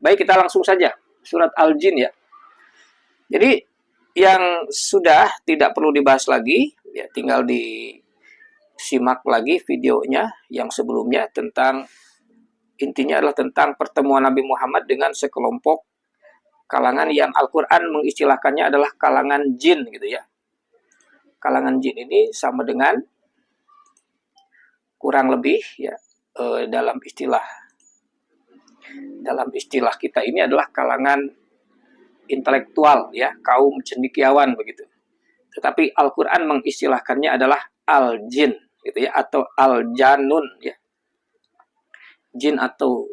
Baik, kita langsung saja surat Al-Jin ya. Jadi yang sudah tidak perlu dibahas lagi, ya tinggal disimak lagi videonya yang sebelumnya tentang, intinya adalah tentang pertemuan Nabi Muhammad dengan sekelompok kalangan yang Al-Quran mengistilahkannya adalah kalangan jin gitu ya. Kalangan jin ini sama dengan kurang lebih ya dalam istilah kita ini adalah kalangan intelektual ya, kaum cendekiawan begitu. Tetapi Al-Qur'an mengistilahkannya adalah al-jin gitu ya, atau al-janun ya. Jin atau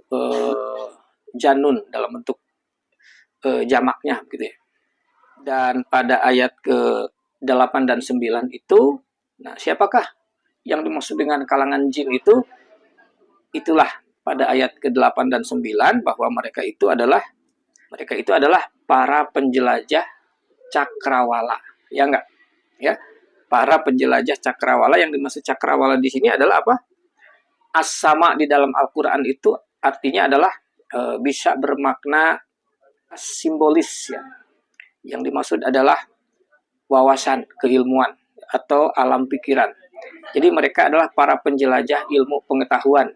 janun dalam bentuk jamaknya gitu ya. Dan pada ayat ke-8 dan 9 itu, nah siapakah yang dimaksud dengan kalangan jin itu? Itulah pada ayat ke-8 dan 9 bahwa mereka itu adalah para penjelajah cakrawala. Ya enggak? Ya. Para penjelajah cakrawala, yang dimaksud cakrawala di sini adalah apa? As-sama di dalam Al-Qur'an itu artinya adalah bisa bermakna simbolis ya. Yang dimaksud adalah wawasan, keilmuan atau alam pikiran. Jadi mereka adalah para penjelajah ilmu pengetahuan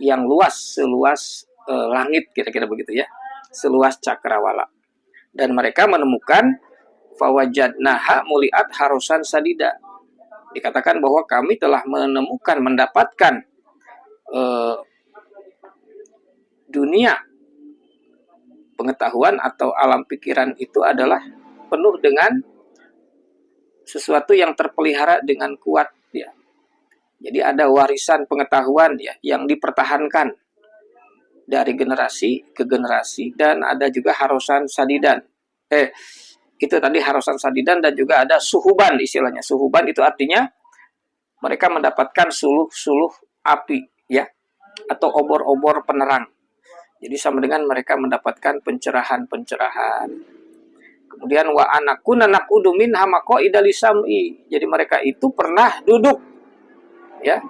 yang luas, seluas langit kira-kira begitu ya. Seluas cakrawala. Dan mereka menemukan fawajadnaha muliat harusan sadida. Dikatakan bahwa kami telah mendapatkan dunia pengetahuan atau alam pikiran itu adalah penuh dengan sesuatu yang terpelihara dengan kuat ya. Jadi ada warisan pengetahuan ya yang dipertahankan dari generasi ke generasi, dan ada juga harusan sadidan. Itu tadi harusan sadidan, dan juga ada suhuban istilahnya. Suhuban itu artinya mereka mendapatkan suluh-suluh api ya, atau obor-obor penerang. Jadi sama dengan mereka mendapatkan pencerahan-pencerahan. Kemudian wa anakuna naqudu minha maqaida lisam'i. Jadi mereka itu pernah duduk ya,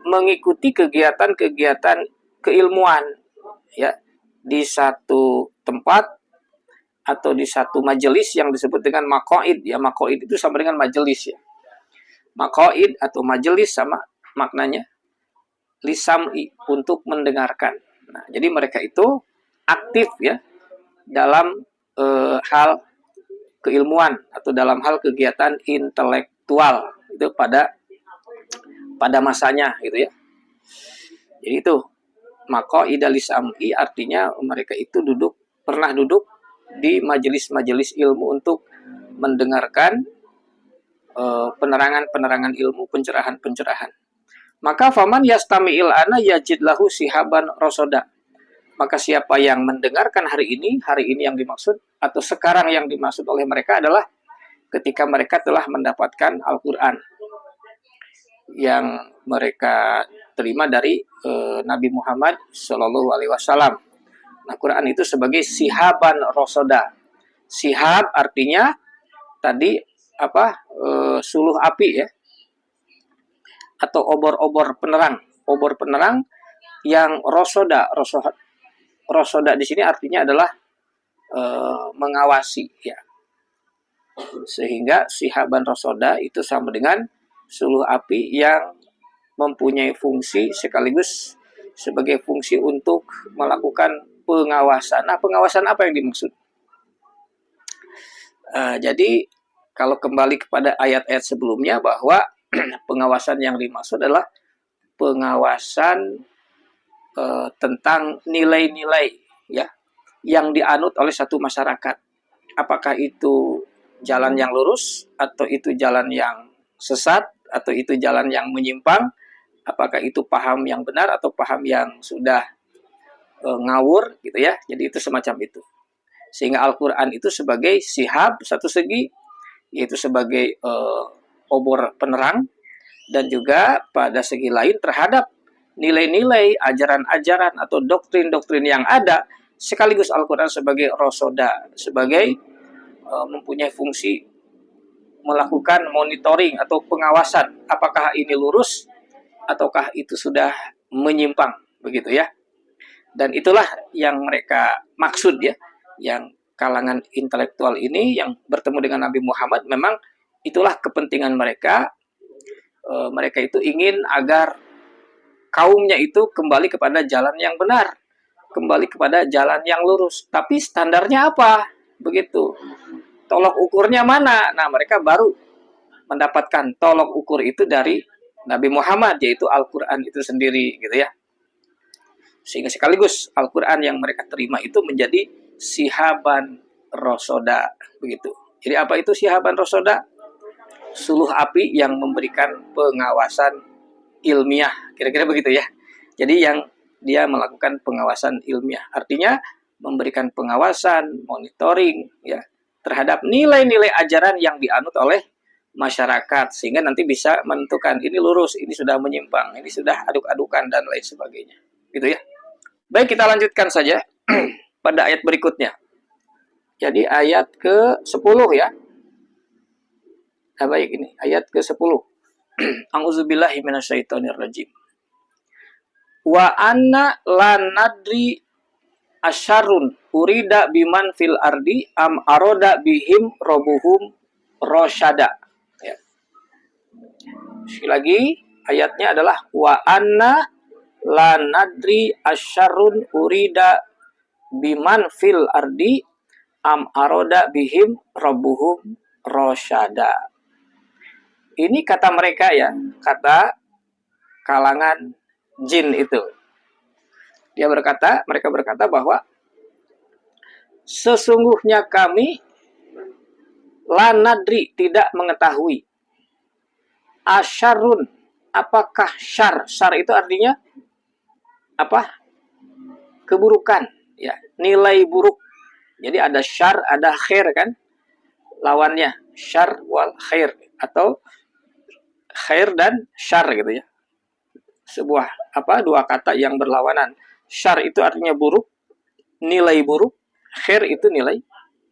mengikuti kegiatan-kegiatan keilmuan ya di satu tempat atau di satu majelis yang disebut dengan maqaid ya. Maqaid itu sama dengan majelis ya. Maqaid atau majelis sama maknanya lisam'i, untuk mendengarkan. Nah, jadi mereka itu aktif ya dalam hal keilmuan atau dalam hal kegiatan intelektual itu pada masanya gitu ya. Jadi itu maqaida lisam'i artinya mereka itu pernah duduk di majelis-majelis ilmu untuk mendengarkan penerangan-penerangan ilmu, pencerahan-pencerahan. Maka faman yastami'il ana yajid lahu sihaban rosoda. Maka siapa yang mendengarkan hari ini yang dimaksud atau sekarang yang dimaksud oleh mereka adalah ketika mereka telah mendapatkan Al-Qur'an yang mereka terima dari Nabi Muhammad Shallallahu Alaihi Wasallam. Nah, Quran itu sebagai sihaban rosoda. Sihab artinya tadi suluh api ya, atau obor-obor penerang. Obor penerang yang rosoda di sini artinya adalah mengawasi ya. Sehingga sihaban rosoda itu sama dengan suluh api yang mempunyai fungsi sekaligus sebagai fungsi untuk melakukan pengawasan. Nah, pengawasan apa yang dimaksud? Jadi kalau kembali kepada ayat-ayat sebelumnya bahwa pengawasan yang dimaksud adalah pengawasan tentang nilai-nilai ya yang dianut oleh satu masyarakat. Apakah itu jalan yang lurus, atau itu jalan yang sesat, atau itu jalan yang menyimpang, apakah itu paham yang benar atau paham yang sudah ngawur gitu ya. Jadi itu semacam itu. Sehingga Al-Qur'an itu sebagai sihab satu segi, yaitu sebagai obor penerang, dan juga pada segi lain terhadap nilai-nilai, ajaran-ajaran atau doktrin-doktrin yang ada, sekaligus Al-Qur'an sebagai rosoda, sebagai mempunyai fungsi melakukan monitoring atau pengawasan, apakah ini lurus ataukah itu sudah menyimpang begitu ya. Dan itulah yang mereka maksud ya, yang kalangan intelektual ini yang bertemu dengan Nabi Muhammad, memang itulah kepentingan mereka. Mereka itu ingin agar kaumnya itu kembali kepada jalan yang benar, kembali kepada jalan yang lurus. Tapi standarnya apa? Begitu. Tolok ukurnya mana? Nah, mereka baru mendapatkan tolok ukur itu dari Nabi Muhammad, yaitu Al-Quran itu sendiri, gitu ya. Sehingga sekaligus Al-Quran yang mereka terima itu menjadi sihaban rosoda, begitu. Jadi apa itu sihaban rosoda? Suluh api yang memberikan pengawasan ilmiah, kira-kira begitu ya. Jadi yang dia melakukan pengawasan ilmiah, artinya memberikan pengawasan, monitoring ya terhadap nilai-nilai ajaran yang dianut oleh masyarakat, sehingga nanti bisa menentukan ini lurus, ini sudah menyimpang, ini sudah aduk-adukan dan lain sebagainya. Gitu ya. Baik, kita lanjutkan saja pada ayat berikutnya. Jadi ayat ke-10 ya. Nah, baik, ini ayat ke-10. A'udzubillahi minasyaitonirrajim. Wa anna la nadri asyarun urida biman fil ardi am aroda bihim robuhum rosyada. Ya. Sekali lagi ayatnya adalah wa anna la nadri asyarun urida biman fil ardi am aroda bihim robuhum rosyada. Ini kata mereka ya, kata kalangan jin itu. Mereka berkata bahwa sesungguhnya kami la nadri tidak mengetahui. Asyarun, apakah syar? Syar itu artinya apa? Keburukan, ya, nilai buruk. Jadi ada syar, ada khair kan? Lawannya syar wal khair atau khair dan syar gitu ya. Sebuah dua kata yang berlawanan. Syar itu artinya buruk, nilai buruk. Khair itu nilai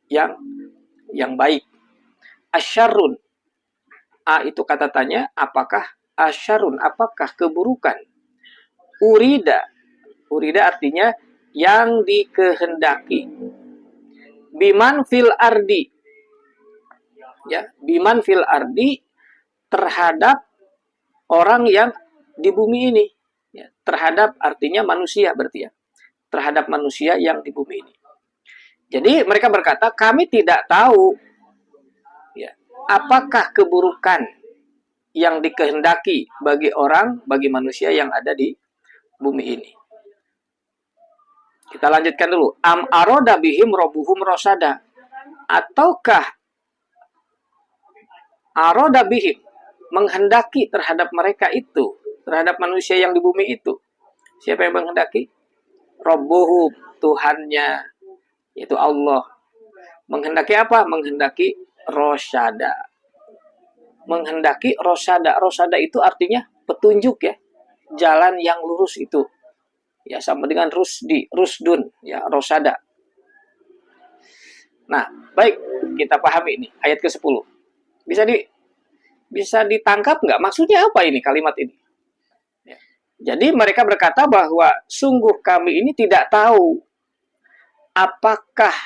yang baik. Asyarun, a itu kata tanya, apakah asyarun, apakah keburukan? Urida artinya yang dikehendaki. Biman fil ardi, ya, biman fil ardi, terhadap orang yang di bumi ini. Ya, terhadap artinya manusia berarti ya. Terhadap manusia yang di bumi ini. Jadi mereka berkata, kami tidak tahu ya, apakah keburukan yang dikehendaki bagi orang, bagi manusia yang ada di bumi ini. Kita lanjutkan dulu. Am aroda bihim robuhum rosada. Ataukah aroda bihim, menghendaki terhadap mereka itu, terhadap manusia yang di bumi itu. Siapa yang menghendaki? Rabbuhum, Tuhannya, yaitu Allah. Menghendaki apa? Menghendaki rosyada. Menghendaki rosyada. Rosyada itu artinya petunjuk ya. Jalan yang lurus itu. Ya, sama dengan rusdun, ya, rosyada. Nah, baik, kita pahami ini, ayat ke-10. Bisa ditangkap nggak? Maksudnya apa ini kalimat ini? Ya. Jadi mereka berkata bahwa sungguh kami ini tidak tahu apakah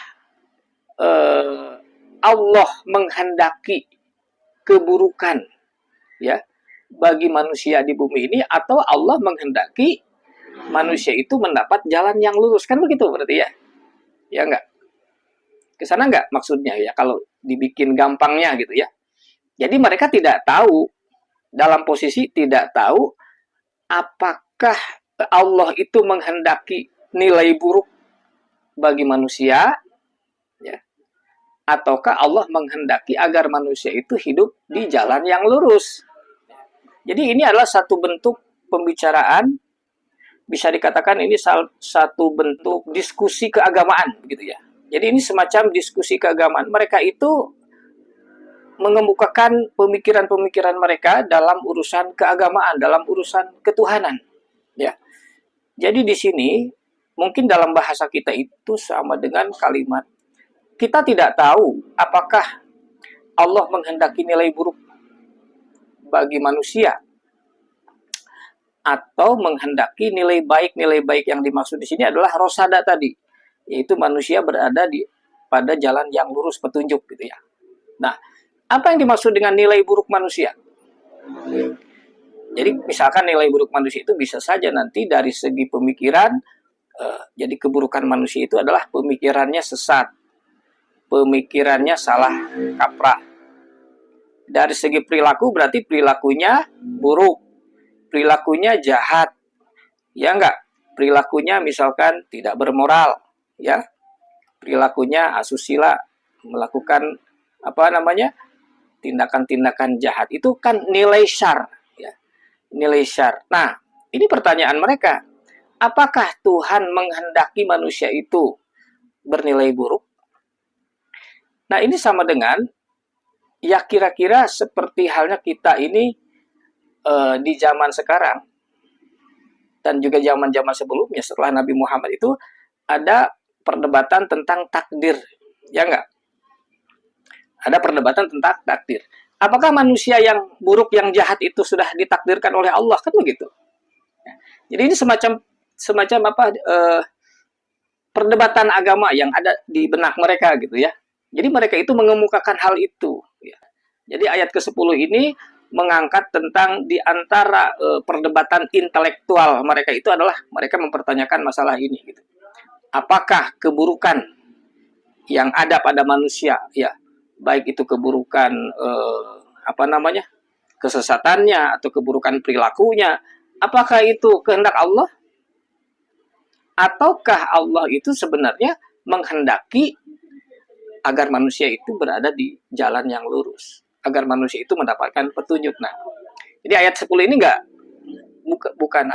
Allah menghendaki keburukan ya bagi manusia di bumi ini, atau Allah menghendaki manusia itu mendapat jalan yang lurus, kan begitu berarti ya? Ya enggak? Kesana enggak maksudnya ya kalau dibikin gampangnya gitu ya. Jadi mereka tidak tahu, dalam posisi tidak tahu apakah Allah itu menghendaki nilai buruk bagi manusia ya, ataukah Allah menghendaki agar manusia itu hidup di jalan yang lurus. Jadi ini adalah satu bentuk pembicaraan, bisa dikatakan ini satu bentuk diskusi keagamaan gitu ya. Jadi ini semacam diskusi keagamaan. Mereka itu mengemukakan pemikiran-pemikiran mereka dalam urusan keagamaan, dalam urusan ketuhanan. Ya. Jadi di sini mungkin dalam bahasa kita itu sama dengan kalimat kita tidak tahu apakah Allah menghendaki nilai buruk bagi manusia, atau menghendaki nilai baik yang dimaksud di sini adalah rosada tadi, yaitu manusia berada pada jalan yang lurus petunjuk gitu ya. Nah, apa yang dimaksud dengan nilai buruk manusia? Jadi misalkan nilai buruk manusia itu bisa saja nanti dari segi pemikiran, jadi keburukan manusia itu adalah pemikirannya sesat, pemikirannya salah kaprah. Dari segi perilaku berarti perilakunya buruk, perilakunya jahat, ya enggak? Perilakunya misalkan tidak bermoral, ya, perilakunya asusila, melakukan tindakan-tindakan jahat, itu kan nilai syar, ya, nilai syar. Nah, ini pertanyaan mereka, apakah Tuhan menghendaki manusia itu bernilai buruk? Nah, ini sama dengan ya kira-kira seperti halnya kita ini di zaman sekarang dan juga zaman-zaman sebelumnya setelah Nabi Muhammad itu ada perdebatan tentang takdir, ya enggak? Ada perdebatan tentang takdir. Apakah manusia yang buruk, yang jahat itu sudah ditakdirkan oleh Allah, kan begitu? Jadi ini semacam perdebatan agama yang ada di benak mereka gitu ya. Jadi mereka itu mengemukakan hal itu. Ya. Jadi ayat ke-10 ini mengangkat tentang di antara perdebatan intelektual mereka itu adalah mereka mempertanyakan masalah ini. Gitu. Apakah keburukan yang ada pada manusia, ya, baik itu keburukan kesesatannya atau keburukan perilakunya, apakah itu kehendak Allah? Ataukah Allah itu sebenarnya menghendaki agar manusia itu berada di jalan yang lurus, agar manusia itu mendapatkan petunjuk. Nah, jadi ayat 10 ini bukan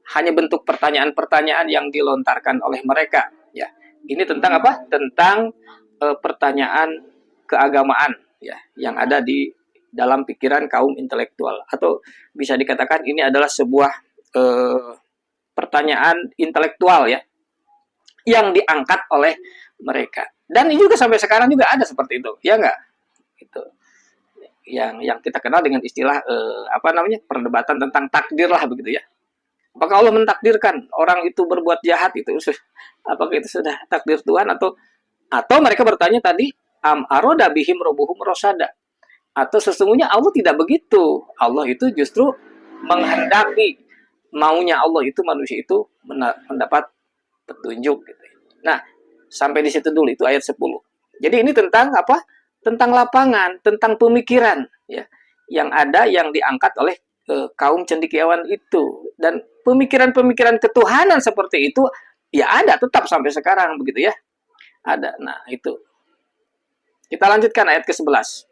hanya bentuk pertanyaan-pertanyaan yang dilontarkan oleh mereka, ya. Ini tentang apa? Tentang pertanyaan keagamaan, ya, yang ada di dalam pikiran kaum intelektual, atau bisa dikatakan ini adalah sebuah pertanyaan intelektual, ya, yang diangkat oleh mereka. Dan ini juga sampai sekarang juga ada seperti itu, ya enggak? Itu yang kita kenal dengan istilah perdebatan tentang takdir lah begitu ya. Apakah Allah mentakdirkan orang itu berbuat jahat itu? Apakah itu sudah takdir Tuhan atau mereka bertanya tadi aroda bihim robuhum rosada, atau sesungguhnya Allah tidak begitu. Allah itu justru menghendaki, maunya Allah itu manusia itu mendapat petunjuk gitu. Nah, sampai di situ dulu, itu ayat 10. Jadi ini tentang apa? Tentang lapangan, tentang pemikiran, ya, yang ada, yang diangkat oleh kaum cendekiawan itu. Dan pemikiran-pemikiran ketuhanan seperti itu ya ada tetap sampai sekarang begitu ya. Ada. Nah, itu. Kita lanjutkan ayat ke-11.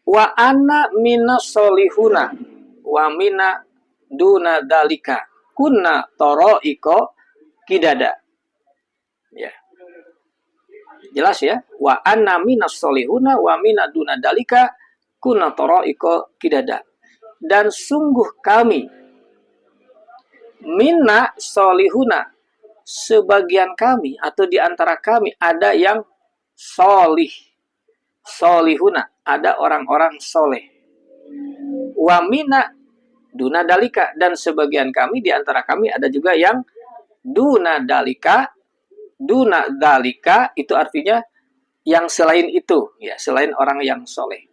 Wa ana minas solihuna wa mina duna dalika kunna toroiko kidada. Ya. Jelas ya. Wa ana minas solihuna wa mina duna dalika kunna toroiko kidada. Dan sungguh kami minna solihuna, sebagian kami atau di antara kami ada yang solih, solihuna, ada orang-orang soleh. Wa mina duna dalika, dan sebagian kami di antara kami ada juga yang duna dalika. Duna dalika itu artinya yang selain itu, ya, selain orang yang soleh.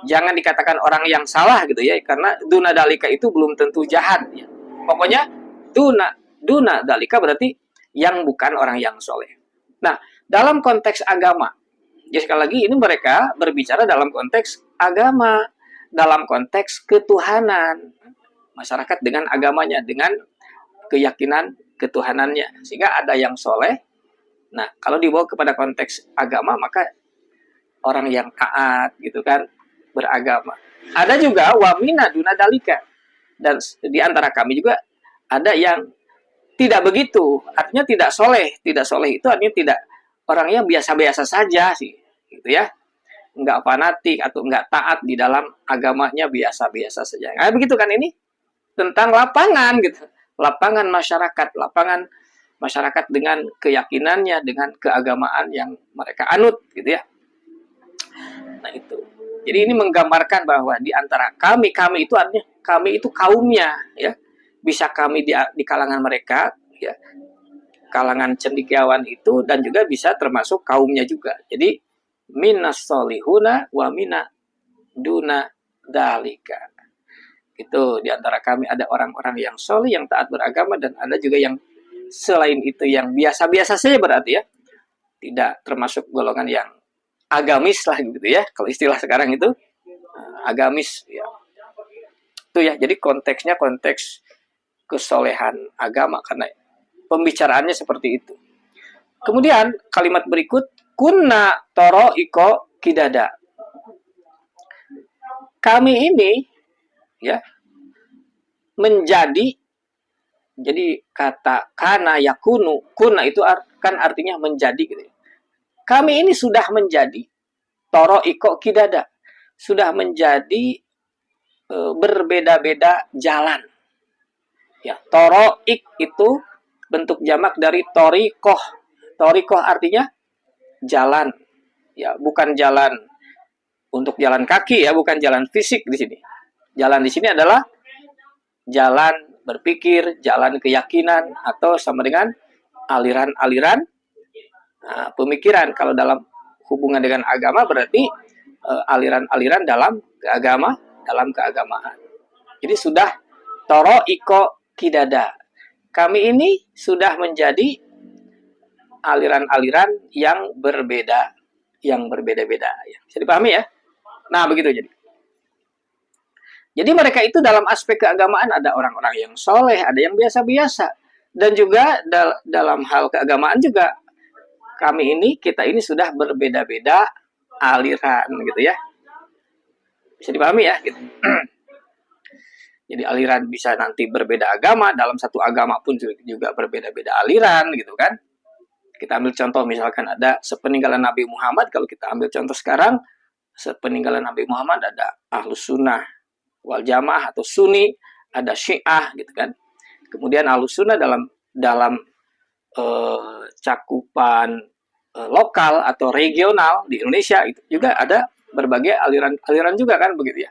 Jangan dikatakan orang yang salah gitu ya, karena duna dalika itu belum tentu jahat. Ya. Pokoknya duna dalika berarti yang bukan orang yang soleh. Nah, dalam konteks agama, jadi sekali lagi ini mereka berbicara dalam konteks agama, dalam konteks ketuhanan, masyarakat dengan agamanya, dengan keyakinan ketuhanannya, sehingga ada yang soleh. Nah, kalau dibawa kepada konteks agama, maka orang yang taat gitu kan, beragama. Ada juga wamina duna dalika, dan di antara kami juga ada yang tidak begitu, artinya tidak soleh. Tidak soleh itu artinya tidak, orang yang biasa-biasa saja sih, gitu ya. Enggak fanatik atau enggak taat di dalam agamanya, biasa-biasa saja. Nah, begitu kan ini tentang lapangan gitu. Lapangan masyarakat dengan keyakinannya, dengan keagamaan yang mereka anut gitu ya. Nah, itu. Jadi ini menggambarkan bahwa di antara kami itu artinya kami itu kaumnya, ya. Bisa kami di kalangan mereka, ya, kalangan cendekiawan itu, dan juga bisa termasuk kaumnya juga. Jadi minas solihuna wa mina duna dalika. Itu di antara kami ada orang-orang yang solih, yang taat beragama, dan ada juga yang selain itu yang biasa-biasa saja, berarti ya. Tidak termasuk golongan yang agamis lah gitu ya. Kalau istilah sekarang itu agamis ya. Itu ya. Jadi konteksnya konteks kesolehan agama, karena pembicaraannya seperti itu. Kemudian kalimat berikut, kunna toro iko kidada. Kami ini ya menjadi, jadi kata kana yakunu, kuna itu kan artinya menjadi gitu ya. Kami ini sudah menjadi toro iko kidada, sudah menjadi berbeda-beda jalan. Ya, toroik itu bentuk jamak dari torikoh. Torikoh artinya jalan. Ya, bukan jalan untuk jalan kaki ya, bukan jalan fisik di sini. Jalan di sini adalah jalan berpikir, jalan keyakinan, atau sama dengan aliran-aliran pemikiran. Kalau dalam hubungan dengan agama berarti aliran-aliran dalam keagamaan. Jadi sudah toro iko kidada. Kami ini sudah menjadi aliran-aliran yang berbeda, yang berbeda-beda. Bisa dipahami ya? Nah, begitu jadi. Jadi mereka itu dalam aspek keagamaan ada orang-orang yang soleh, ada yang biasa-biasa. Dan juga dalam hal keagamaan juga kita ini sudah berbeda-beda aliran gitu ya. Bisa dipahami ya gitu. Jadi aliran bisa nanti berbeda agama, dalam satu agama pun juga berbeda-beda aliran gitu kan. Kita ambil contoh misalkan ada sepeninggalan Nabi Muhammad, kalau kita ambil contoh sekarang, sepeninggalan Nabi Muhammad ada Ahlus Sunnah wal Jamaah atau Sunni, ada Syiah gitu kan. Kemudian Ahlus Sunnah dalam cakupan lokal atau regional di Indonesia itu juga ada berbagai aliran juga kan begitu ya.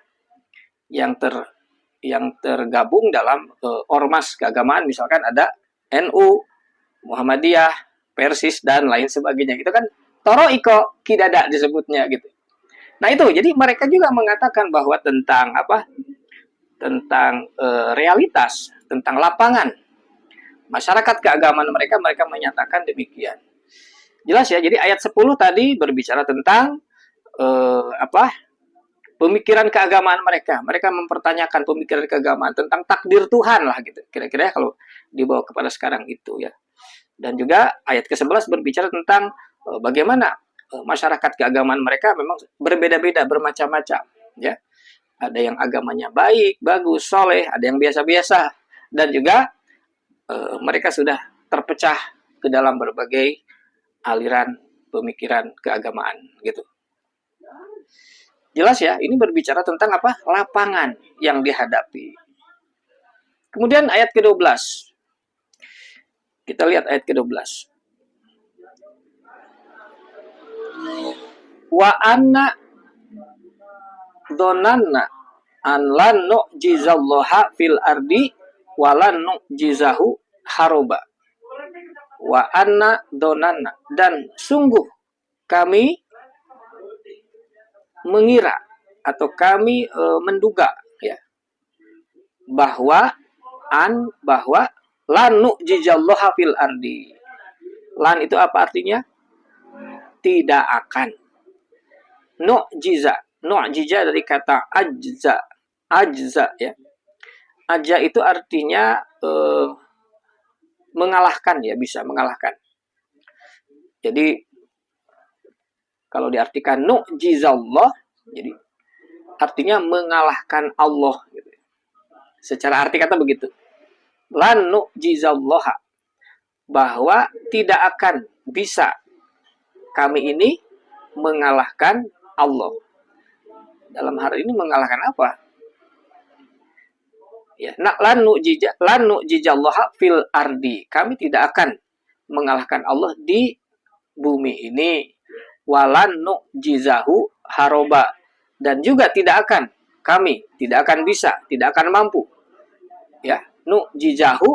Yang tergabung dalam ormas keagamaan, misalkan ada NU, Muhammadiyah, Persis dan lain sebagainya. Itu kan toroiko kidada disebutnya gitu. Nah itu, jadi mereka juga mengatakan bahwa tentang apa? Tentang realitas, tentang lapangan masyarakat keagamaan mereka menyatakan demikian. Jelas ya, jadi ayat 10 tadi berbicara tentang pemikiran keagamaan mereka. Mereka mempertanyakan pemikiran keagamaan tentang takdir Tuhan lah gitu. Kira-kira kalau dibawa kepada sekarang itu ya. Dan juga ayat ke-11 berbicara tentang bagaimana masyarakat keagamaan mereka memang berbeda-beda, bermacam-macam ya. Ada yang agamanya baik, bagus, soleh, ada yang biasa-biasa, dan juga mereka sudah terpecah ke dalam berbagai aliran pemikiran keagamaan gitu. Jelas ya, ini berbicara tentang apa? Lapangan yang dihadapi. Kemudian ayat ke-12. Kita lihat ayat ke-12. Wa anna donanna an lan nu'jizallaha fil ardi wa lan nu'jizahu haroba. Wa anna donanna, dan sungguh kami mengira atau kami menduga ya bahwa lan nu'jizallaha fil ardi. Lan itu apa artinya? Tidak akan. Nu'jiza dari kata ajza ya. Ajza itu artinya mengalahkan ya, bisa mengalahkan. Jadi kalau diartikan nu'jizallah, jadi artinya mengalahkan Allah gitu. Secara arti kata begitu. Lan nu'jizallaha, bahwa tidak akan bisa kami ini mengalahkan Allah. Dalam hal ini mengalahkan apa? Ya, lan nu'jizallaha fil ardi. Kami tidak akan mengalahkan Allah di bumi ini. Walan nu'jizahu haroba, dan juga kami tidak akan bisa, tidak akan mampu, ya, nu'jizahu,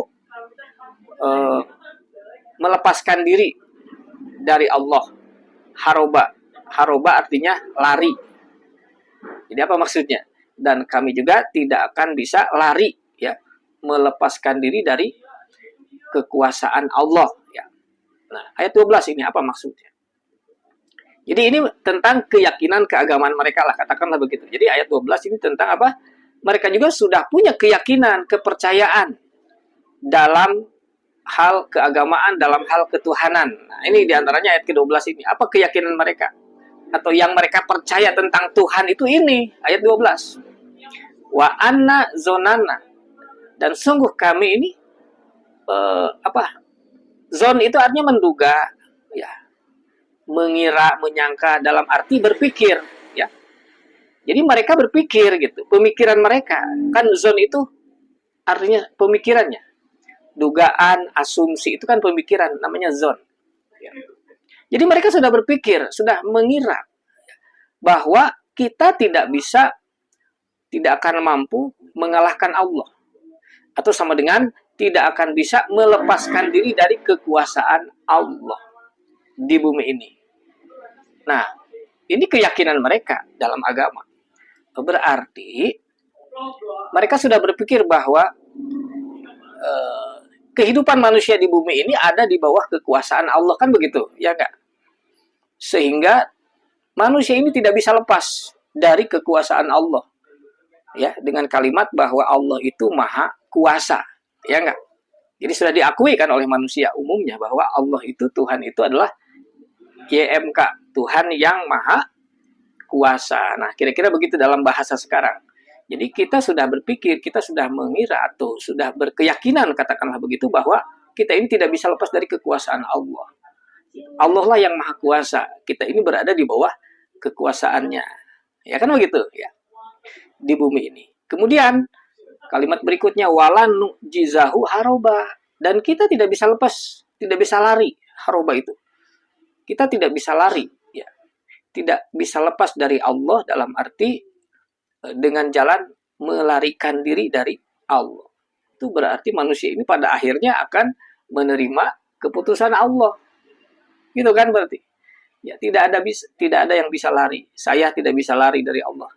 melepaskan diri dari Allah. Haroba artinya lari. Jadi apa maksudnya? Dan kami juga tidak akan bisa lari, ya, melepaskan diri dari kekuasaan Allah, ya. Nah, ayat 12 ini apa maksudnya? Jadi ini tentang keyakinan keagamaan mereka lah, katakanlah begitu. Jadi ayat 12 ini tentang apa? Mereka juga sudah punya keyakinan, kepercayaan dalam hal keagamaan, dalam hal ketuhanan. Nah, ini diantaranya ayat ke-12 ini. Apa keyakinan mereka? Atau yang mereka percaya tentang Tuhan itu ini, ayat 12. Wa anna zonana. Dan sungguh kami ini, zon itu artinya menduga, ya, mengira, menyangka, dalam arti berpikir, ya. Jadi mereka berpikir gitu, pemikiran mereka. Kan zon itu artinya pemikirannya. Dugaan, asumsi itu kan pemikiran, namanya zon. Ya. Jadi mereka sudah berpikir, sudah mengira bahwa kita tidak akan mampu mengalahkan Allah. Atau sama dengan tidak akan bisa melepaskan diri dari kekuasaan Allah di bumi ini. Nah, ini keyakinan mereka dalam agama. Berarti mereka sudah berpikir bahwa kehidupan manusia di bumi ini ada di bawah kekuasaan Allah, kan begitu, ya enggak? Sehingga manusia ini tidak bisa lepas dari kekuasaan Allah, ya, dengan kalimat bahwa Allah itu maha kuasa, ya enggak? Jadi sudah diakui kan oleh manusia umumnya bahwa Allah itu, Tuhan itu adalah YMK, Tuhan yang maha kuasa. Nah, kira-kira begitu dalam bahasa sekarang. Jadi kita sudah berpikir, kita sudah mengira atau sudah berkeyakinan, katakanlah begitu, bahwa kita ini tidak bisa lepas dari kekuasaan Allah. Allah lah yang maha kuasa. Kita ini berada di bawah kekuasaannya. Ya kan begitu, ya. Di bumi ini. Kemudian kalimat berikutnya wala nu'jizahu haroba, dan kita tidak bisa lepas, tidak bisa lari. Haroba itu. Kita tidak bisa lari, ya. Tidak bisa lepas dari Allah dalam arti dengan jalan melarikan diri dari Allah. Itu berarti manusia ini pada akhirnya akan menerima keputusan Allah. Gitu kan berarti. Ya, tidak ada yang bisa lari. Saya tidak bisa lari dari Allah.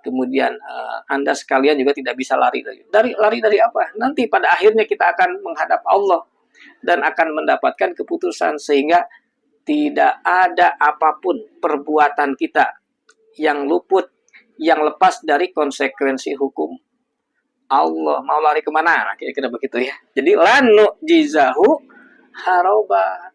Kemudian Anda sekalian juga tidak bisa lari dari apa? Nanti pada akhirnya kita akan menghadap Allah dan akan mendapatkan keputusan, sehingga tidak ada apapun perbuatan kita yang luput, yang lepas dari konsekuensi hukum Allah. Mau lari kemana? Nah, kira-kira begitu ya. Jadi lanu jizahu haroba.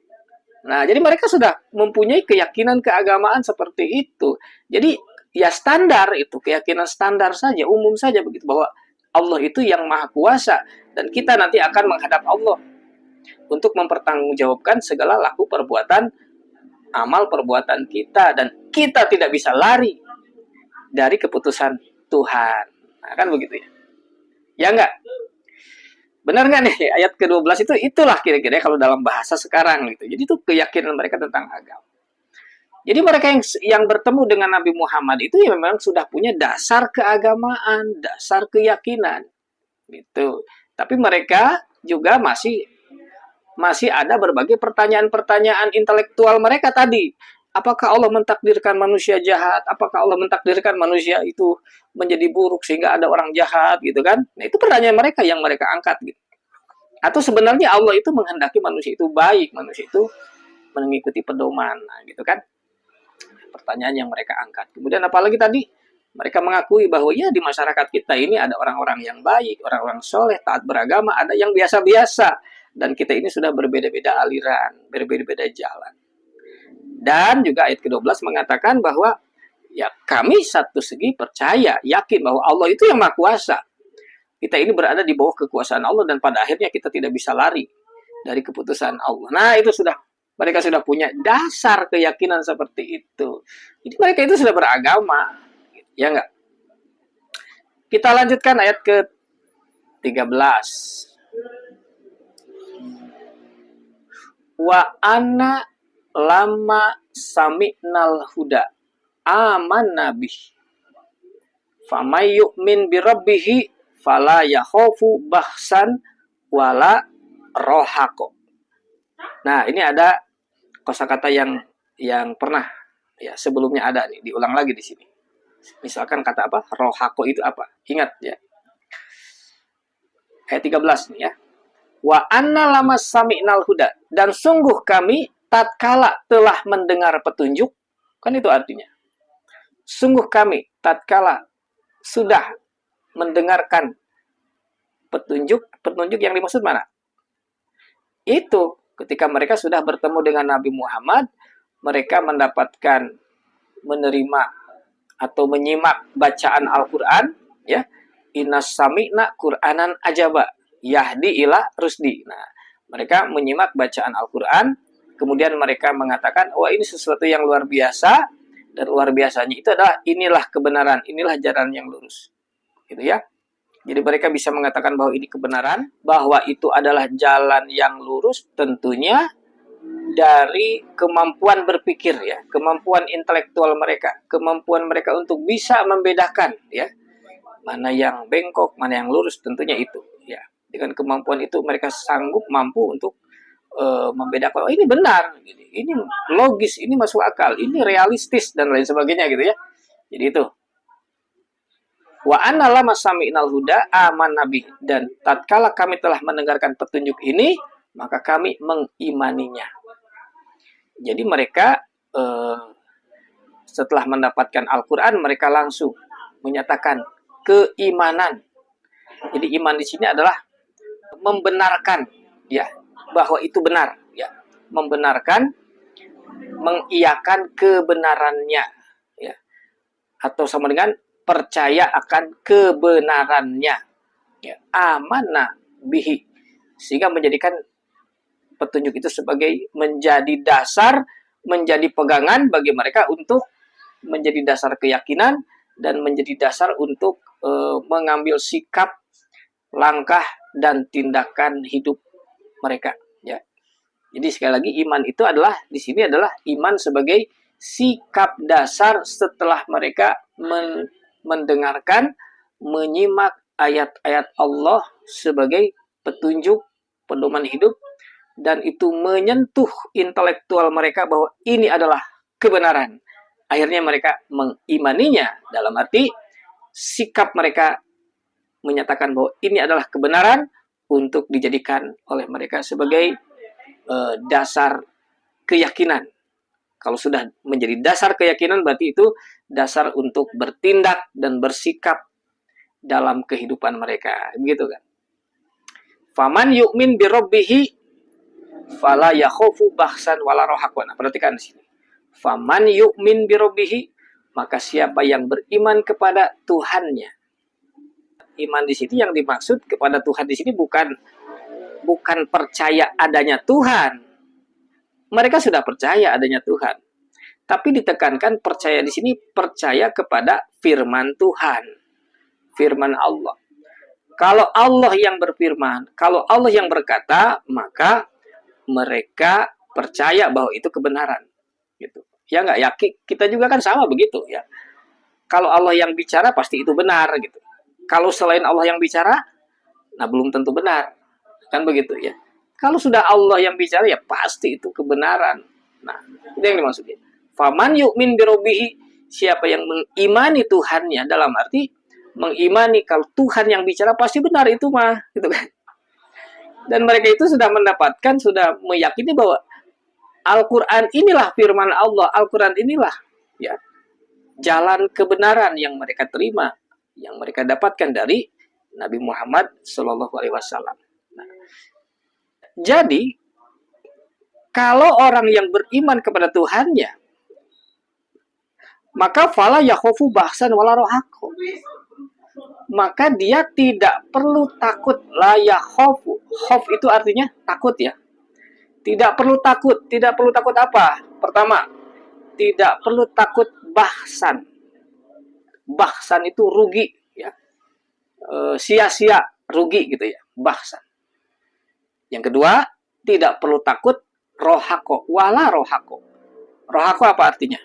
Nah, jadi mereka sudah mempunyai keyakinan keagamaan seperti itu. Jadi ya standar itu, keyakinan standar saja, umum saja begitu, bahwa Allah itu yang maha kuasa dan kita nanti akan menghadap Allah untuk mempertanggungjawabkan segala laku perbuatan, amal perbuatan kita, dan kita tidak bisa lari dari keputusan Tuhan. Nah, kan begitu ya. Ya enggak? Benar nggak nih ayat ke-12 itu, itulah kira-kira kalau dalam bahasa sekarang gitu. Jadi itu keyakinan mereka tentang agama. Jadi mereka yang bertemu dengan Nabi Muhammad itu ya memang sudah punya dasar keagamaan, dasar keyakinan gitu. Tapi mereka juga masih ada berbagai pertanyaan-pertanyaan intelektual mereka tadi. Apakah Allah mentakdirkan manusia jahat? Apakah Allah mentakdirkan manusia itu menjadi buruk sehingga ada orang jahat gitu kan? Nah, itu pertanyaan mereka yang mereka angkat gitu. Atau sebenarnya Allah itu menghendaki manusia itu baik, manusia itu mengikuti pedoman, nah, gitu kan? Pertanyaan yang mereka angkat. Kemudian apalagi tadi? Mereka mengakui bahwa ya di masyarakat kita ini ada orang-orang yang baik, orang-orang soleh, taat beragama, ada yang biasa-biasa. Dan kita ini sudah berbeda-beda aliran, berbeda-beda jalan. Dan juga ayat ke-12 mengatakan bahwa ya kami satu segi percaya, yakin bahwa Allah itu yang maha kuasa. Kita ini berada di bawah kekuasaan Allah dan pada akhirnya kita tidak bisa lari dari keputusan Allah. Nah, itu mereka sudah punya dasar keyakinan seperti itu. Jadi mereka itu sudah beragama. Ya enggak? Kita lanjutkan ayat ke-13. Wa anna lama sami'nal huda aman nabi. Famay yu'min birabbihi fala yakhofu bahsan wala rohako. Nah, ini ada kosakata yang pernah ya sebelumnya ada nih, diulang lagi di sini. Misalkan kata apa? Rohako itu apa? Ingat ya. Ayat 13 nih ya. Wa anna lamas sami'nal huda, dan sungguh kami tatkala telah mendengar petunjuk, kan itu artinya. Sungguh kami tatkala sudah mendengarkan petunjuk yang dimaksud mana? Itu ketika mereka sudah bertemu dengan Nabi Muhammad, mereka mendapatkan menerima atau menyimak bacaan Al-Qur'an ya. Innas sami'na Qur'anan ajaba yahdi ila rusdi. Nah, mereka menyimak bacaan Al-Qur'an, kemudian mereka mengatakan, "Wah, ini sesuatu yang luar biasa." Dan luar biasanya itu adalah inilah kebenaran, inilah jalan yang lurus. Gitu ya. Jadi mereka bisa mengatakan bahwa ini kebenaran, bahwa itu adalah jalan yang lurus tentunya dari kemampuan berpikir ya, kemampuan intelektual mereka, kemampuan mereka untuk bisa membedakan ya, mana yang bengkok, mana yang lurus, tentunya itu ya. Dengan kemampuan itu mereka sanggup mampu untuk membedakan, oh ini benar, ini logis, ini masuk akal, ini realistis dan lain sebagainya gitu ya. Jadi itu. Wa anna lama sami'nal huda aman nabi, dan tatkala kami telah mendengarkan petunjuk ini, maka kami mengimaninya. Jadi mereka setelah mendapatkan Al-Qur'an, mereka langsung menyatakan keimanan. Jadi iman di sini adalah membenarkan ya, bahwa itu benar ya, membenarkan, mengiyakan kebenarannya ya, atau sama dengan percaya akan kebenarannya ya, amanah bihi, sehingga menjadikan petunjuk itu sebagai menjadi dasar, menjadi pegangan bagi mereka untuk menjadi dasar keyakinan dan menjadi dasar untuk mengambil sikap, langkah dan tindakan hidup mereka ya. Jadi sekali lagi, iman itu adalah di sini adalah iman sebagai sikap dasar setelah mereka mendengarkan, menyimak ayat-ayat Allah sebagai petunjuk pedoman hidup, dan itu menyentuh intelektual mereka bahwa ini adalah kebenaran. Akhirnya mereka mengimaninya, dalam arti sikap mereka menyatakan bahwa ini adalah kebenaran untuk dijadikan oleh mereka sebagai dasar keyakinan. Kalau sudah menjadi dasar keyakinan, berarti itu dasar untuk bertindak dan bersikap dalam kehidupan mereka, begitu kan? Faman yu'min birabbihi fala yakhofu bahsan wala rohakwan. Perhatikan di sini. Faman yu'min birabbihi, maka siapa yang beriman kepada Tuhannya. Iman di sini yang dimaksud kepada Tuhan di sini bukan percaya adanya Tuhan. Mereka sudah percaya adanya Tuhan. Tapi ditekankan percaya di sini, percaya kepada firman Tuhan. Firman Allah. Kalau Allah yang berfirman, kalau Allah yang berkata, maka mereka percaya bahwa itu kebenaran. Gitu. Ya nggak ya, kita juga kan sama begitu ya. Kalau Allah yang bicara pasti itu benar gitu. Kalau selain Allah yang bicara, nah belum tentu benar. Kan begitu ya. Kalau sudah Allah yang bicara, ya pasti itu kebenaran. Nah, itu yang dimaksudnya. Faman yu'min birabbihi, siapa yang mengimani Tuhannya, dalam arti mengimani kalau Tuhan yang bicara pasti benar itu mah, gitu kan. Dan mereka itu sudah mendapatkan, sudah meyakini bahwa Al-Qur'an inilah firman Allah, Al-Qur'an inilah ya jalan kebenaran yang mereka terima, yang mereka dapatkan dari Nabi Muhammad Shallallahu Alaihi Wasallam. Nah, jadi kalau orang yang beriman kepada Tuhannya, maka fala yakhofu bahsan wala rohaku, maka dia tidak perlu takut. La yakhofu, khof itu artinya takut ya. Tidak perlu takut. Tidak perlu takut apa? Pertama, tidak perlu takut bahsan. Bahsan itu rugi ya, sia-sia, rugi gitu ya, bahsan. Yang kedua, tidak perlu takut rohako, wala rohako. Rohako apa artinya?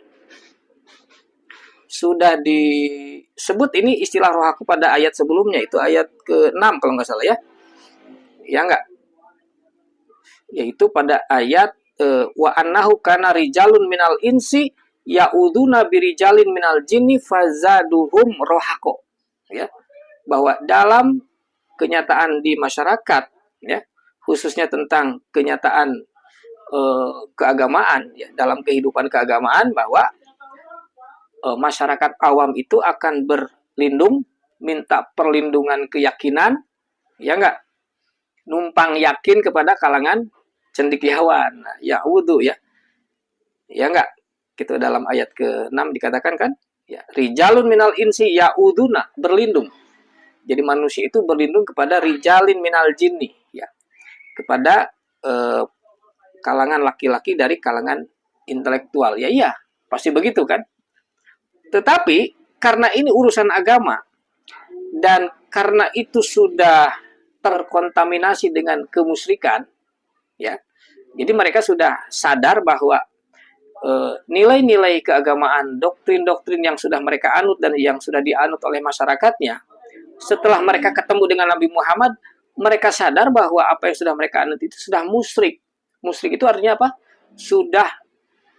sudah disebut ini istilah rohaku pada ayat sebelumnya, itu ayat ke-6 kalau nggak salah ya. Ya enggak? Yaitu pada ayat wa annahu kana rijalun minal insi ya'uduna birijalin minal jinni fazaduhum rohako. Ya. Bahwa dalam kenyataan di masyarakat ya, khususnya tentang kenyataan keagamaan ya, dalam kehidupan keagamaan, bahwa masyarakat awam itu akan berlindung, minta perlindungan keyakinan, ya enggak, numpang yakin kepada kalangan cendekiawan. Nah, ya wudu ya, ya enggak, gitu dalam ayat ke-6 dikatakan kan, ya rijalun minal insi ya uduna, berlindung. Jadi manusia itu berlindung kepada rijalin minal jinni, ya, kepada kalangan laki-laki dari kalangan intelektual. Ya iya, pasti begitu kan. Tetapi karena ini urusan agama dan karena itu sudah terkontaminasi dengan kemusyrikan, ya, jadi mereka sudah sadar bahwa nilai-nilai keagamaan, doktrin-doktrin yang sudah mereka anut dan yang sudah dianut oleh masyarakatnya, setelah mereka ketemu dengan Nabi Muhammad, mereka sadar bahwa apa yang sudah mereka anut itu sudah musyrik. Musyrik itu artinya apa? Sudah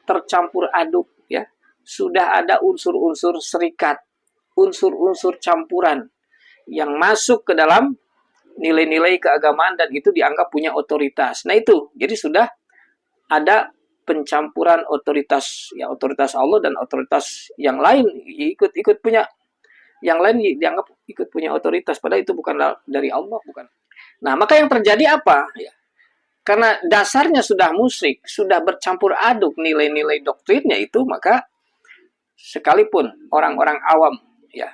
tercampur aduk, ya. Sudah ada unsur-unsur serikat, unsur-unsur campuran yang masuk ke dalam nilai-nilai keagamaan dan itu dianggap punya otoritas. Nah itu, jadi sudah ada pencampuran otoritas, ya otoritas Allah dan otoritas yang lain ikut punya, yang lain dianggap ikut punya otoritas, padahal itu bukan dari Allah, bukan. Nah maka yang terjadi apa? Ya, karena dasarnya sudah musyrik, sudah bercampur aduk nilai-nilai doktrinnya itu, maka sekalipun orang-orang awam ya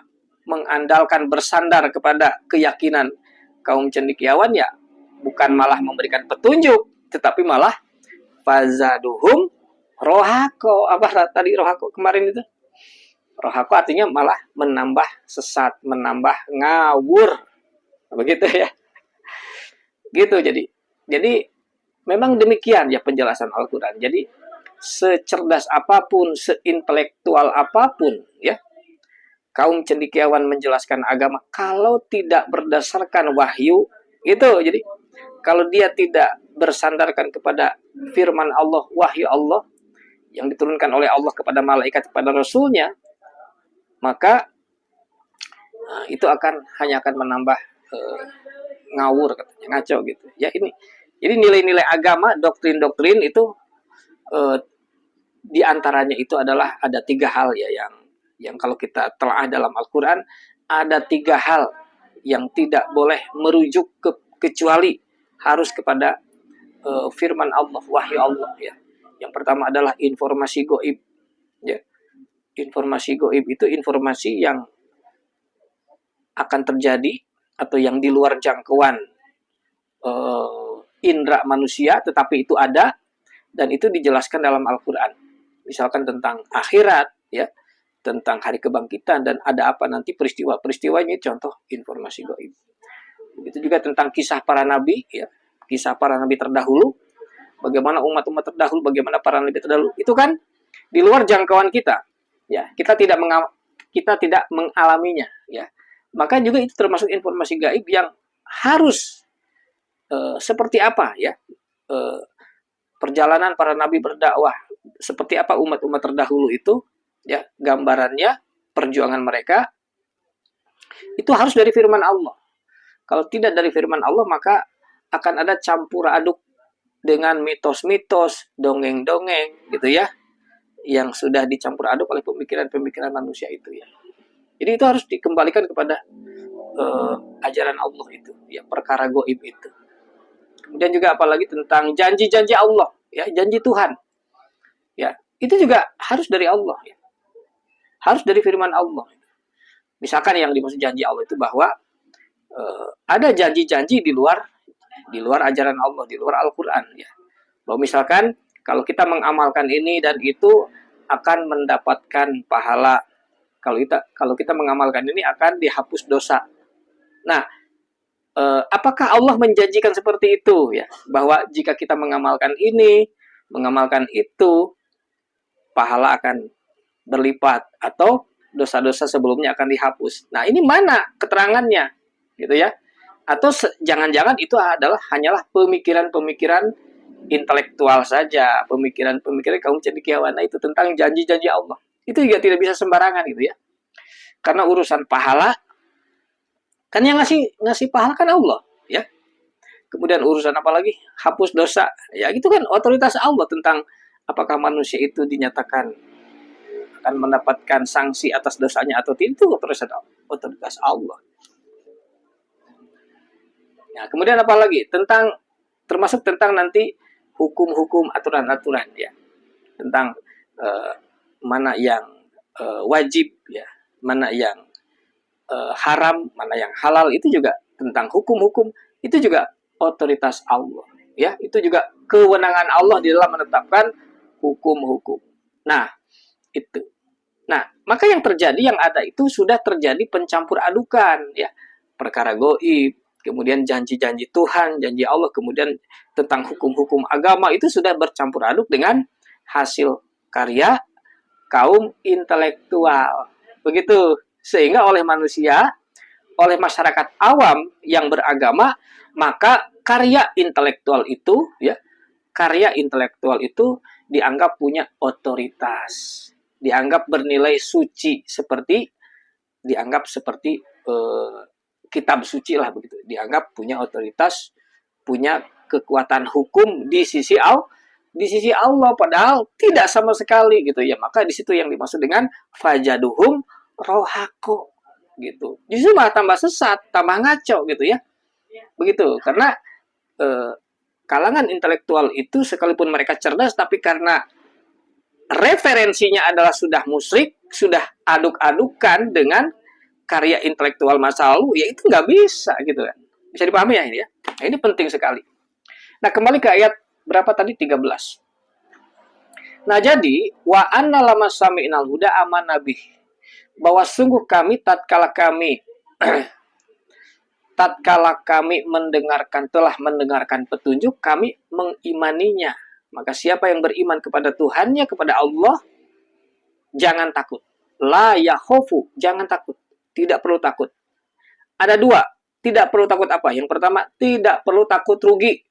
mengandalkan bersandar kepada keyakinan kaum cendekiawan, ya bukan malah memberikan petunjuk, tetapi malah fazaduhum rohako. Apa tadi rohako kemarin itu? Rohako artinya malah menambah sesat, menambah ngawur, begitu ya. Gitu jadi memang demikian ya penjelasan Al-Quran. Jadi secerdas apapun, seintelektual apapun ya kaum cendekiawan menjelaskan agama, kalau tidak berdasarkan wahyu itu, jadi kalau dia tidak bersandarkan kepada firman Allah, wahyu Allah yang diturunkan oleh Allah kepada malaikat, kepada rasulnya, maka itu hanya akan menambah ngawur, katanya, ngaco gitu ya. Ini jadi nilai-nilai agama, doktrin-doktrin itu di antaranya itu adalah ada 3 hal ya yang kalau kita telah dalam Al-Quran, ada 3 hal yang tidak boleh merujuk kecuali harus kepada firman Allah, wahyu Allah ya. Yang pertama adalah informasi goib ya. Informasi goib itu informasi yang akan terjadi atau yang di luar jangkauan indera manusia, tetapi itu ada dan itu dijelaskan dalam Al-Quran. Misalkan tentang akhirat ya, tentang hari kebangkitan dan ada apa nanti peristiwa-peristiwanya, contoh informasi gaib. Itu juga tentang kisah para nabi ya, kisah para nabi terdahulu, bagaimana umat-umat terdahulu, bagaimana para nabi terdahulu. Itu kan di luar jangkauan kita. Ya, kita tidak mengalaminya ya. Maka juga itu termasuk informasi gaib yang harus seperti apa ya? Perjalanan para nabi berdakwah, seperti apa umat-umat terdahulu itu ya, gambarannya, perjuangan mereka itu harus dari firman Allah. Kalau tidak dari firman Allah, maka akan ada campur aduk dengan mitos-mitos, dongeng-dongeng gitu ya, yang sudah dicampur aduk oleh pemikiran-pemikiran manusia itu ya. Jadi itu harus dikembalikan kepada ajaran Allah itu ya, perkara goib itu. Kemudian juga apalagi tentang janji-janji Allah ya, janji Tuhan ya, itu juga harus dari Allah ya, harus dari firman Allah. Misalkan yang dimaksud janji Allah itu bahwa ada janji-janji di luar ajaran Allah, di luar Al-Quran ya. Bahwa misalkan kalau kita mengamalkan ini dan itu akan mendapatkan pahala, kalau kita mengamalkan ini akan dihapus dosa. Nah, apakah Allah menjanjikan seperti itu ya, bahwa jika kita mengamalkan ini, mengamalkan itu, pahala akan berlipat, atau dosa-dosa sebelumnya akan dihapus. Nah, ini mana keterangannya? Gitu ya. Atau jangan-jangan itu adalah hanyalah pemikiran-pemikiran intelektual saja, pemikiran-pemikiran kaum cendekiawan. Nah, itu tentang janji-janji Allah. Itu juga tidak bisa sembarangan gitu ya. Karena urusan pahala kan yang ngasih pahala kan Allah, ya. Kemudian urusan apa lagi? Hapus dosa. Ya, itu kan otoritas Allah tentang apakah manusia itu dinyatakan akan mendapatkan sanksi atas dosanya atau tidak, itu otoritas Allah. Nah, kemudian apa lagi? Termasuk tentang nanti hukum-hukum, aturan-aturan ya. Tentang mana yang wajib ya, mana yang haram, mana yang halal, itu juga tentang hukum-hukum, itu juga otoritas Allah ya. Itu juga kewenangan Allah di dalam menetapkan hukum-hukum. Nah, itu. Nah, maka yang terjadi, yang ada itu sudah terjadi pencampur adukan ya. Perkara gaib, kemudian janji-janji Tuhan, janji Allah, kemudian tentang hukum-hukum agama, itu sudah bercampur aduk dengan hasil karya kaum intelektual. Begitu. Sehingga oleh manusia, oleh masyarakat awam yang beragama, maka karya intelektual itu ya, karya intelektual itu dianggap punya otoritas, dianggap bernilai suci, dianggap seperti kitab suci lah begitu, dianggap punya otoritas, punya kekuatan hukum di sisi Allah, padahal tidak sama sekali gitu ya. Maka di situ yang dimaksud dengan fajaduhum rohako gitu. Justru malah tambah sesat, tambah ngaco gitu ya. Begitu, karena kalangan intelektual itu sekalipun mereka cerdas, tapi karena referensinya adalah sudah musyrik, sudah aduk-adukan dengan karya intelektual masa lalu, ya itu nggak bisa gitu kan. Bisa dipahami ya ini ya. Nah, ini penting sekali. Nah, kembali ke ayat berapa tadi? 13. Nah, jadi wa anna lama sami'nal huda amanabih, bahwa sungguh kami tatkala kami telah mendengarkan petunjuk, kami mengimaninya. Maka siapa yang beriman kepada Tuhannya, kepada Allah, jangan takut. La yakhofu, jangan takut. Tidak perlu takut. Ada dua, tidak perlu takut apa? Yang pertama, tidak perlu takut rugi.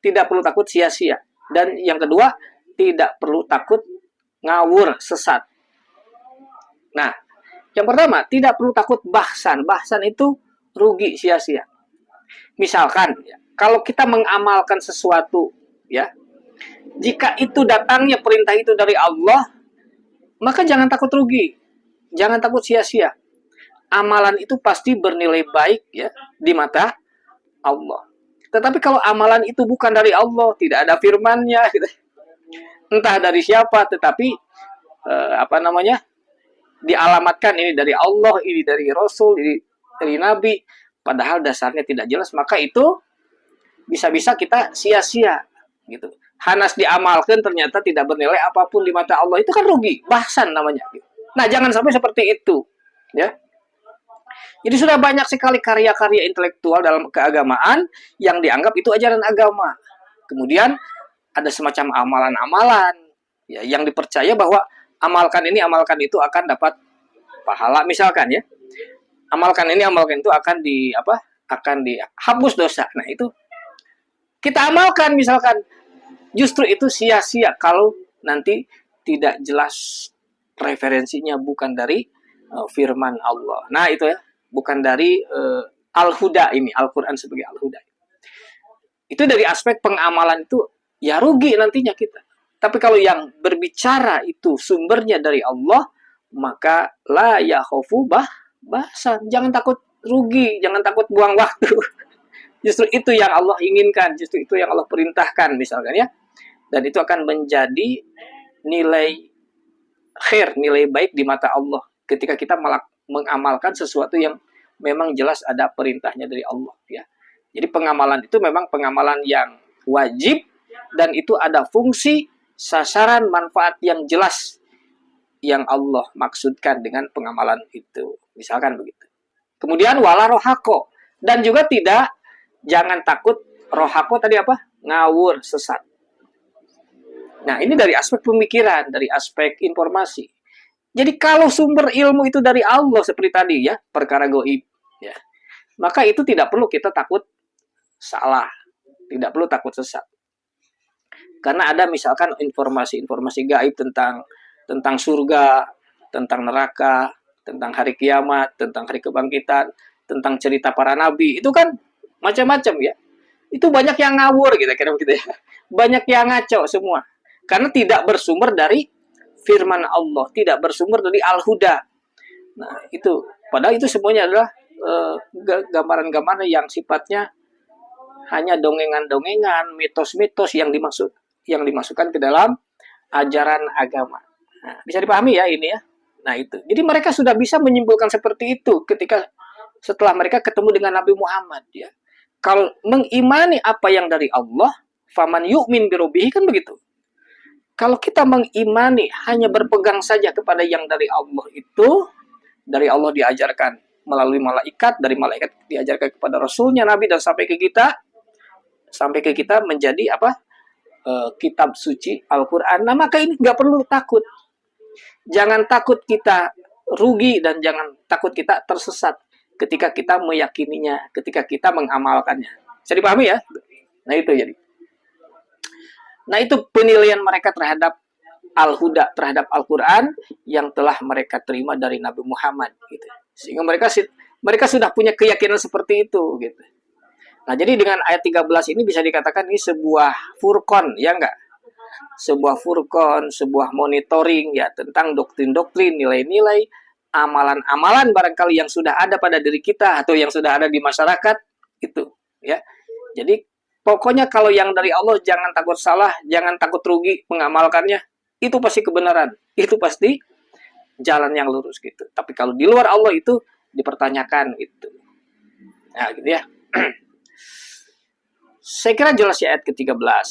Tidak perlu takut sia-sia. Dan yang kedua, tidak perlu takut ngawur, sesat. Nah, yang pertama, tidak perlu takut bahsan. Bahsan itu rugi, sia-sia. Misalkan, ya, kalau kita mengamalkan sesuatu, ya, jika itu datangnya perintah itu dari Allah, maka jangan takut rugi, jangan takut sia-sia. Amalan itu pasti bernilai baik ya di mata Allah. Tetapi kalau amalan itu bukan dari Allah, tidak ada firman-Nya, gitu, entah dari siapa, tetapi dialamatkan ini dari Allah, ini dari Rasul, ini dari Nabi, padahal dasarnya tidak jelas, maka itu bisa-bisa kita sia-sia gitu. Hanas diamalkan ternyata tidak bernilai apapun di mata Allah, itu kan rugi, bahsan namanya. Nah, jangan sampai seperti itu ya. Jadi sudah banyak sekali karya-karya intelektual dalam keagamaan yang dianggap itu ajaran agama. Kemudian ada semacam amalan-amalan ya, yang dipercaya bahwa amalkan ini, amalkan itu akan dapat pahala, misalkan ya. Amalkan ini, amalkan itu akan dihapus dosa. Nah, itu kita amalkan misalkan. Justru itu sia-sia kalau nanti tidak jelas referensinya, bukan dari firman Allah. Nah, itu ya, bukan dari Al-Huda ini, Al-Quran sebagai Al-Huda. Itu dari aspek pengamalan itu ya rugi nantinya kita. Tapi kalau yang berbicara itu sumbernya dari Allah, maka la yakhofu bahsan. Jangan takut rugi, jangan takut buang waktu. Justru itu yang Allah inginkan, justru itu yang Allah perintahkan misalkan ya. Dan itu akan menjadi nilai khair, nilai baik di mata Allah ketika kita mengamalkan sesuatu yang memang jelas ada perintahnya dari Allah ya. Jadi pengamalan itu memang pengamalan yang wajib, dan itu ada fungsi, sasaran, manfaat yang jelas yang Allah maksudkan dengan pengamalan itu. Misalkan begitu. Kemudian wala rohako, dan juga jangan takut rohako tadi apa? Ngawur, sesat. Nah, ini dari aspek pemikiran, dari aspek informasi. Jadi kalau sumber ilmu itu dari Allah seperti tadi ya, perkara goib ya, maka itu tidak perlu kita takut salah, tidak perlu takut sesat. Karena ada misalkan informasi-informasi gaib tentang surga, tentang neraka, tentang hari kiamat, tentang hari kebangkitan, tentang cerita para nabi, itu kan macam-macam ya. Itu banyak yang ngawur gitu kira gitu ya. Banyak yang ngaco semua. Karena tidak bersumber dari firman Allah, tidak bersumber dari Al-Huda. Nah, itu padahal itu semuanya adalah gambaran-gambaran yang sifatnya hanya dongengan-dongengan, mitos-mitos yang dimasukkan ke dalam ajaran agama. Nah, bisa dipahami ya ini ya. Nah, itu. Jadi mereka sudah bisa menyimpulkan seperti itu ketika setelah mereka ketemu dengan Nabi Muhammad ya. Kalau mengimani apa yang dari Allah, faman yu'min birobihi kan begitu. Kalau kita mengimani hanya berpegang saja kepada yang dari Allah itu, dari Allah diajarkan melalui malaikat, dari malaikat diajarkan kepada Rasulnya Nabi dan sampai ke kita menjadi apa? Kitab suci Al-Quran. Nah maka ini nggak perlu takut. Jangan takut kita rugi dan jangan takut kita tersesat ketika kita meyakininya, ketika kita mengamalkannya. Bisa dipahami ya? Nah itu jadi. Nah itu penilaian mereka terhadap Al-Huda, terhadap Al-Quran yang telah mereka terima dari Nabi Muhammad. Gitu. Sehingga mereka sudah punya keyakinan seperti itu. Gitu. Nah jadi dengan ayat 13 ini bisa dikatakan ini sebuah furqan, ya enggak? Sebuah furqan, sebuah monitoring ya tentang doktrin-doktrin, nilai-nilai, amalan-amalan barangkali yang sudah ada pada diri kita atau yang sudah ada di masyarakat itu ya. Jadi pokoknya kalau yang dari Allah jangan takut salah, jangan takut rugi mengamalkannya. Itu pasti kebenaran. Itu pasti jalan yang lurus gitu. Tapi kalau di luar Allah itu dipertanyakan itu. Nah, gitu ya. Saya kira jelas ya ayat ke-13.